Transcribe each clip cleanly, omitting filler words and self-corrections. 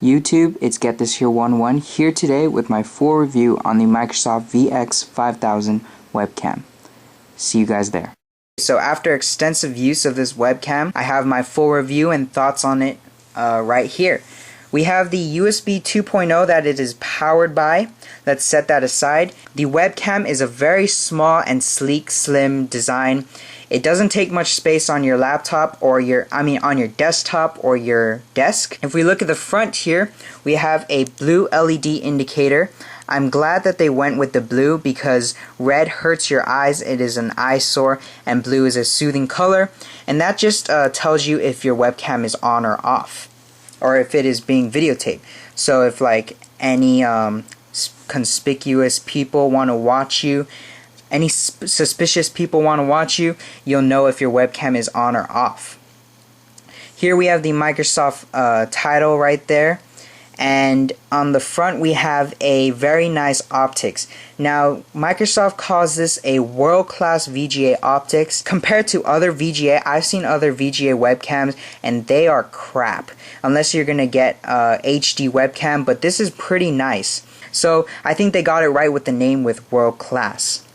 YouTube, it's Get This Here 11 here today with my full review on the Microsoft VX-5000 webcam. See you guys there. So after extensive use of this webcam, I have my full review and thoughts on it right here. We have the USB 2.0 that it is powered by. Let's set that aside. The webcam is a very small and sleek, slim design. It doesn't take much space on your laptop or on your desktop or your desk. If we look at the front here, we have a blue LED indicator. I'm glad that they went with the blue because red hurts your eyes, it is an eyesore, and blue is a soothing color, and that just tells you if your webcam is on or off, or if it is being videotaped. So if like any conspicuous people want to watch you, any suspicious people want to watch you, you'll know if your webcam is on or off. Here we have the Microsoft title right there, and on the front we have a very nice optics. Now Microsoft calls this a world-class VGA optics. Compared to other VGA, I've seen other VGA webcams and they are crap unless you're gonna get HD webcam, but this is pretty nice. So I think they got it right with the name with world-class.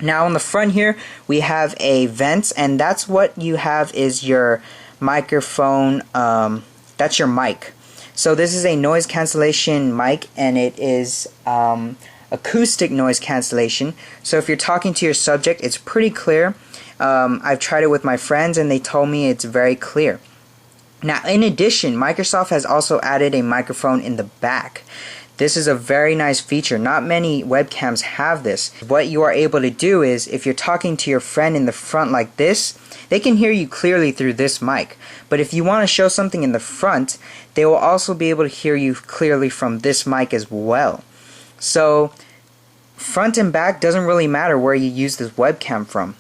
Now on the front here we have a vent, and that's what you have is your microphone, that's your mic. So this is a noise cancellation mic, and it is acoustic noise cancellation. So if you're talking to your subject, it's pretty clear. I've tried it with my friends and they told me it's very clear. Now in addition, Microsoft has also added a microphone in the back. This is a very nice feature. Not many webcams have this. What you are able to do is, if you're talking to your friend in the front like this, they can hear you clearly through this mic. But if you want to show something in the front, they will also be able to hear you clearly from this mic as well. So front and back doesn't really matter where you use this webcam from.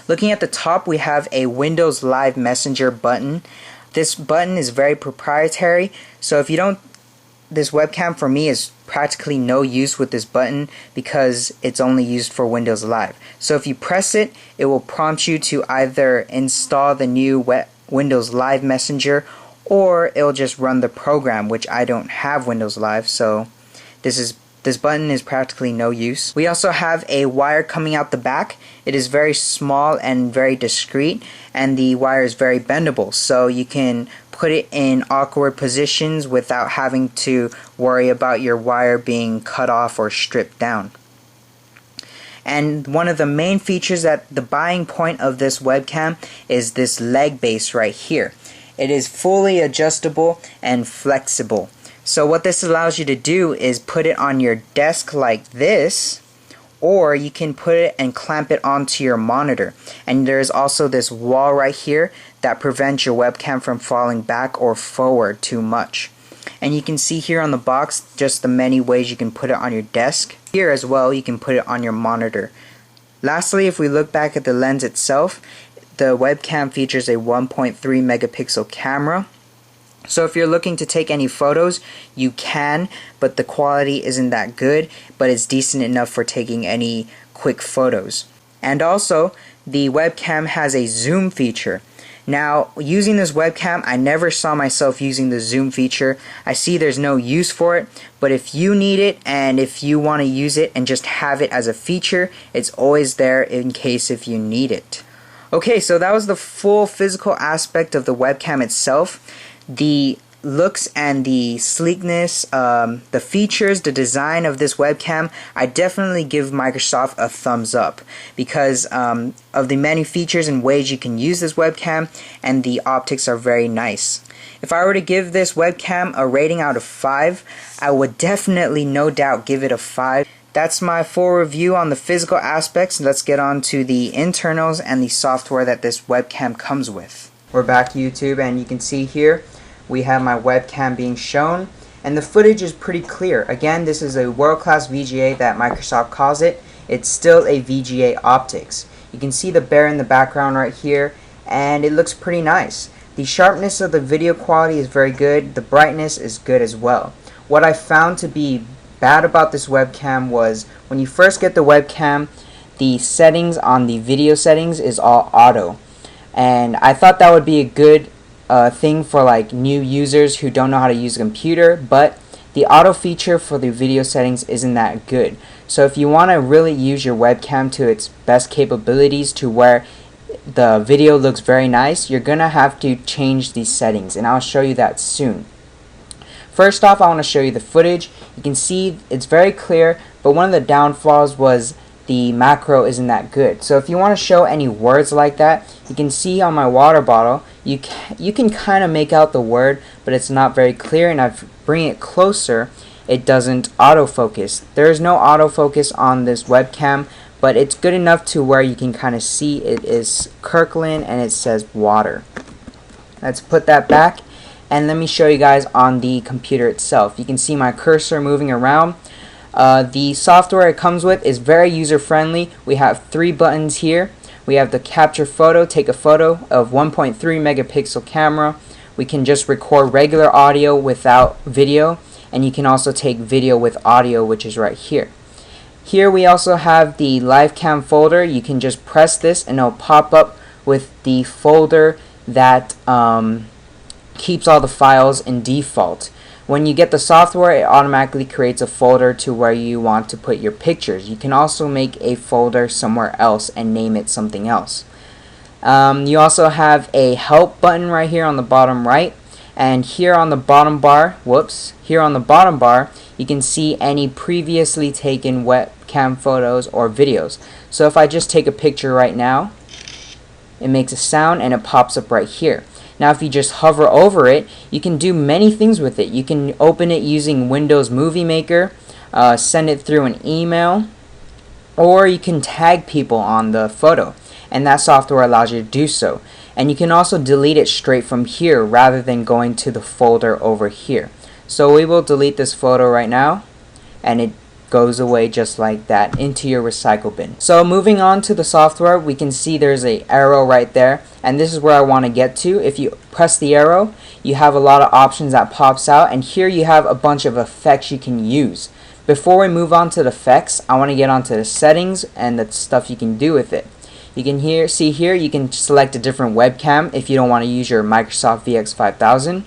Looking at the top, we have a Windows Live Messenger button. This button is very proprietary, so if you don't, this webcam for me is practically no use with this button because it's only used for Windows Live. So if you press it, it will prompt you to either install the new Windows Live Messenger, or it'll just run the program, which I don't have Windows Live, so this button is practically no use. We also have a wire coming out the back. It is very small and very discreet, and the wire is very bendable, so you can put it in awkward positions without having to worry about your wire being cut off or stripped down. And one of the main features, at the buying point of this webcam, is this leg base right here. It is fully adjustable and flexible. So what this allows you to do is put it on your desk like this, or you can put it and clamp it onto your monitor. And there's also this wall right here that prevents your webcam from falling back or forward too much. And you can see here on the box just the many ways you can put it on your desk. Here as well you can put it on your monitor. Lastly, if we look back at the lens itself, the webcam features a 1.3 megapixel camera. So if you're looking to take any photos, you can, but the quality isn't that good, but it's decent enough for taking any quick photos. And also, the webcam has a zoom feature. Now, using this webcam, I never saw myself using the zoom feature. I see there's no use for it, but if you need it and if you want to use it and just have it as a feature, it's always there in case if you need it. Okay, so that was the full physical aspect of the webcam itself. The looks and the sleekness, the features, the design of this webcam, I definitely give Microsoft a thumbs up because of the many features and ways you can use this webcam, and the optics are very nice. If I were to give this webcam a rating out of 5, I would definitely, no doubt, give it a 5. That's my full review on the physical aspects. Let's get on to the internals and the software that this webcam comes with. We're back to YouTube, and you can see here we have my webcam being shown, and the footage is pretty clear. Again, this is a world-class VGA that Microsoft calls it. It's still a VGA optics. You can see the bear in the background right here, and it looks pretty nice. The sharpness of the video quality is very good. The brightness is good as well. What I found to be bad about this webcam was when you first get the webcam, the settings on the video settings is all auto, and I thought that would be a good thing for like new users who don't know how to use a computer, but the auto feature for the video settings isn't that good. So if you want to really use your webcam to its best capabilities to where the video looks very nice, you're gonna have to change these settings, and I'll show you that soon. First off, I want to show you the footage. You can see it's very clear, but one of the downfalls was the macro isn't that good. So if you want to show any words like that, you can see on my water bottle, you can kind of make out the word, but it's not very clear, and I bring it closer, it doesn't autofocus. There is no autofocus on this webcam, but it's good enough to where you can kind of see it is Kirkland and it says water. Let's put that back, and let me show you guys on the computer itself. You can see my cursor moving around. The software it comes with is very user friendly. We have 3 buttons here. We have the capture photo, take a photo of 1.3 megapixel camera. We can just record regular audio without video, and you can also take video with audio, which is right here. Here we also have the live cam folder. You can just press this and it'll pop up with the folder that keeps all the files in default. When you get the software, it automatically creates a folder to where you want to put your pictures. You can also make a folder somewhere else and name it something else. You also have a help button right here on the bottom right, and here on the bottom bar, here on the bottom bar, you can see any previously taken webcam photos or videos. So if I just take a picture right now, it makes a sound and it pops up right here. Now if you just hover over it, you can do many things with it. You can open it using Windows Movie Maker, send it through an email, or you can tag people on the photo, and that software allows you to do so. And you can also delete it straight from here rather than going to the folder over here. So we will delete this photo right now, and it goes away just like that into your recycle bin. So moving on to the software, we can see there's an arrow right there, and this is where I want to get to. If you press the arrow, you have a lot of options that pops out, and here you have a bunch of effects you can use. Before we move on to the effects, I want to get onto the settings and the stuff you can do with it. You can see here you can select a different webcam if you don't want to use your Microsoft VX-5000,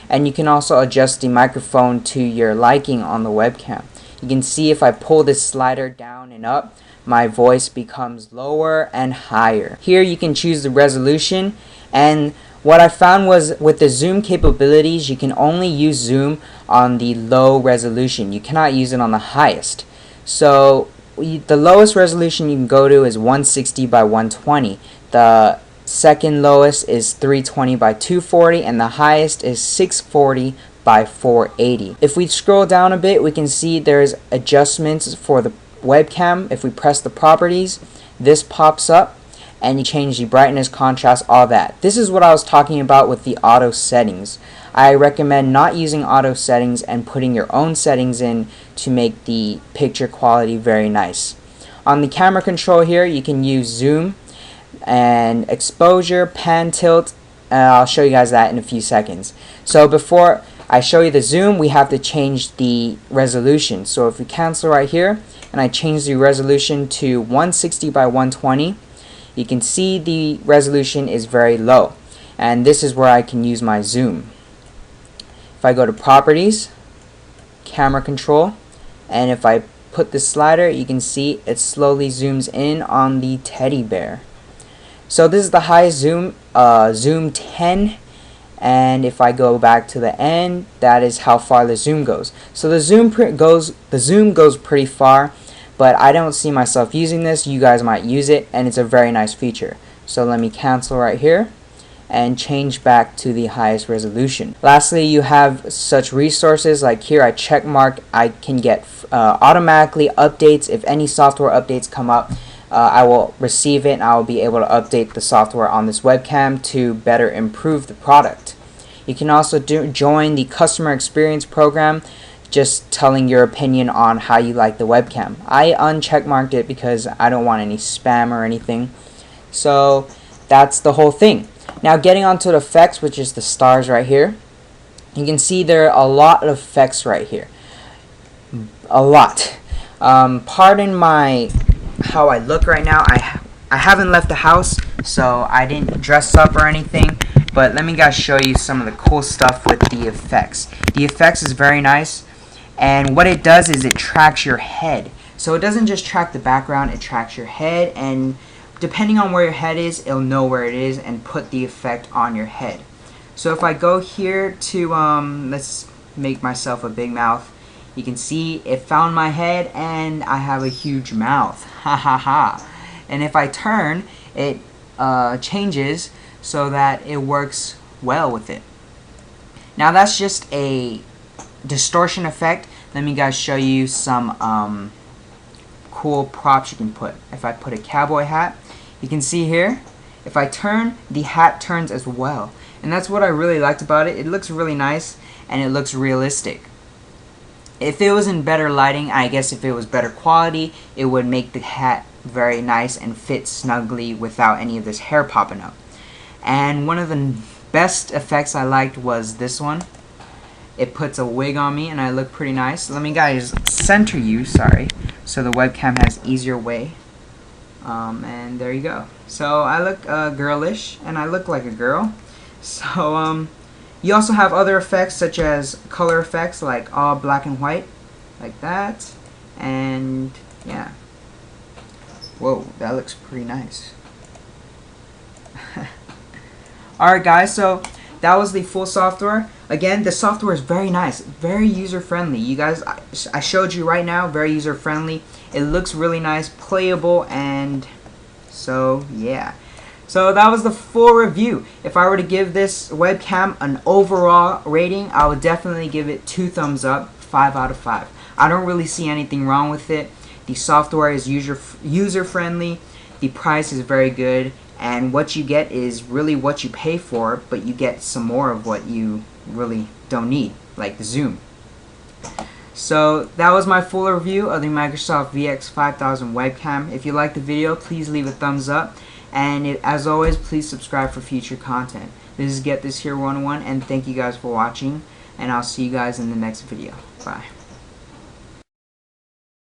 and you can also adjust the microphone to your liking on the webcam. You can see if I pull this slider down and up, my voice becomes lower and higher. Here you can choose the resolution, and what I found was with the zoom capabilities, you can only use zoom on the low resolution. You cannot use it on the highest. So the lowest resolution you can go to is 160 by 120. The second lowest is 320 by 240, and the highest is 640 by 480. If we scroll down a bit, we can see there's adjustments for the webcam. If we press the properties, this pops up, and you change the brightness, contrast, all that. This is what I was talking about with the auto settings. I recommend not using auto settings and putting your own settings in to make the picture quality very nice. On the camera control here, you can use zoom and exposure, pan, tilt. I'll show you guys that in a few seconds. So before I show you the zoom, we have to change the resolution. So if we cancel right here and I change the resolution to 160 by 120, you can see the resolution is very low, and this is where I can use my zoom. If I go to properties, camera control, and if I put the slider, you can see it slowly zooms in on the teddy bear. So this is the highest zoom, zoom 10, and if I go back to the end, that is how far the zoom goes. So the zoom goes pretty far, but I don't see myself using this. You guys might use it, and it's a very nice feature. So let me cancel right here and change back to the highest resolution. Lastly, you have such resources like here I check mark. I can get automatically updates. If any software updates come up, I will receive it, and I will be able to update the software on this webcam to better improve the product. You can also join the customer experience program, just telling your opinion on how you like the webcam. I uncheckmarked it because I don't want any spam or anything. So that's the whole thing. Now getting onto the effects, which is the stars right here, you can see there are a lot of effects right here. A lot. Pardon my how I look right now. I haven't left the house, so I didn't dress up or anything, But let me guys show you some of the cool stuff with the effects. The effects is very nice, and what it does is it tracks your head. So it doesn't just track the background, it tracks your head, and depending on where your head is, it'll know where it is and put the effect on your head. So if I go here to, let's make myself a big mouth, you can see it found my head and I have a huge mouth. Ha ha ha. And if I turn, it changes so that it works well with it. Now that's just a distortion effect. Let me guys show you some cool props you can put. If I put a cowboy hat, you can see here, if I turn, the hat turns as well. And that's what I really liked about it. It looks really nice and it looks realistic. If it was in better lighting, I guess if it was better quality, it would make the hat very nice and fit snugly without any of this hair popping up. And one of the best effects I liked was this one. It puts a wig on me and I look pretty nice. Let me guys center you, sorry, so the webcam has easier way. And there you go. So I look girlish and I look like a girl. So you also have other effects such as color effects like all black and white, like that. And yeah. Whoa, that looks pretty nice. Alright guys, so that was the full software. Again, the software is very nice, very user-friendly. You guys, I showed you right now, very user-friendly. It looks really nice, playable, and so yeah. So that was the full review. If I were to give this webcam an overall rating, I would definitely give it 2 thumbs up, 5 out of 5. I don't really see anything wrong with it. The software is user-friendly. The price is very good. And what you get is really what you pay for, but you get some more of what you really don't need, like the zoom. So that was my full review of the Microsoft VX-5000 webcam. If you liked the video, please leave a thumbs up. And as always, please subscribe for future content. This is Get This Here 101, and thank you guys for watching. And I'll see you guys in the next video. Bye.